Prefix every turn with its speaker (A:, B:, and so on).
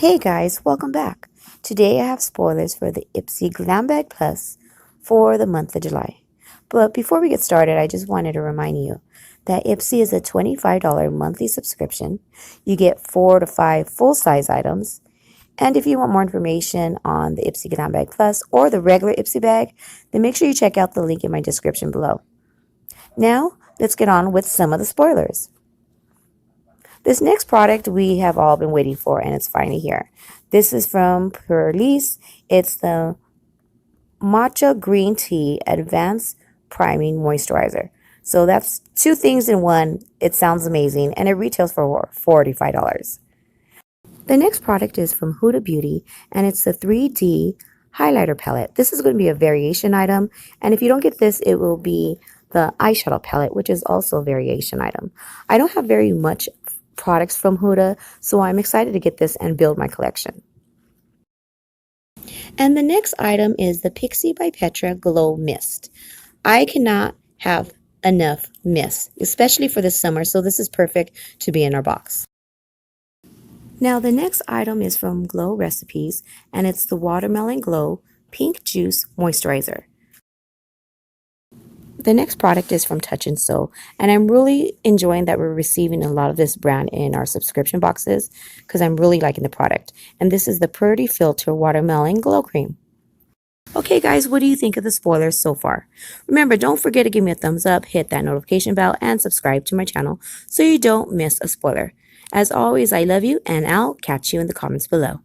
A: Hey guys, welcome back. Today I have spoilers for the Ipsy Glam Bag Plus for the month of July. But before we get started, I just wanted to remind you that Ipsy is a $25 monthly subscription. You get 4 to 5 full-size items. And if you want more information on the Ipsy Glam Bag Plus or the regular Ipsy bag, then make sure you check out the link in my description below. Now, let's get on with some of the spoilers. This next product we have all been waiting for, and it's finally here. This is from Purlisse. It's the Matcha Green Tea Advanced Priming Moisturizer. So that's two things in one. It sounds amazing, and it retails for $45. The next product is from Huda Beauty, and it's the 3D Highlighter Palette. This is going to be a variation item, and if you don't get this, it will be the eyeshadow palette, which is also a variation item. I don't have very much products from Huda, so I'm excited to get this and build my collection. And the next item is the Pixi by Petra Glow Mist. I cannot have enough mist, especially for the summer, so this is perfect to be in our box. Now the next item is from Glow Recipes, and it's the Watermelon Glow Pink Juice Moisturizer. The next product is from Touch & Sew, and I'm really enjoying that we're receiving a lot of this brand in our subscription boxes because I'm really liking the product. And this is the Purdy Filter Watermelon Glow Cream. Okay guys, what do you think of the spoilers so far? Remember, don't forget to give me a thumbs up, hit that notification bell, and subscribe to my channel so you don't miss a spoiler. As always, I love you, and I'll catch you in the comments below.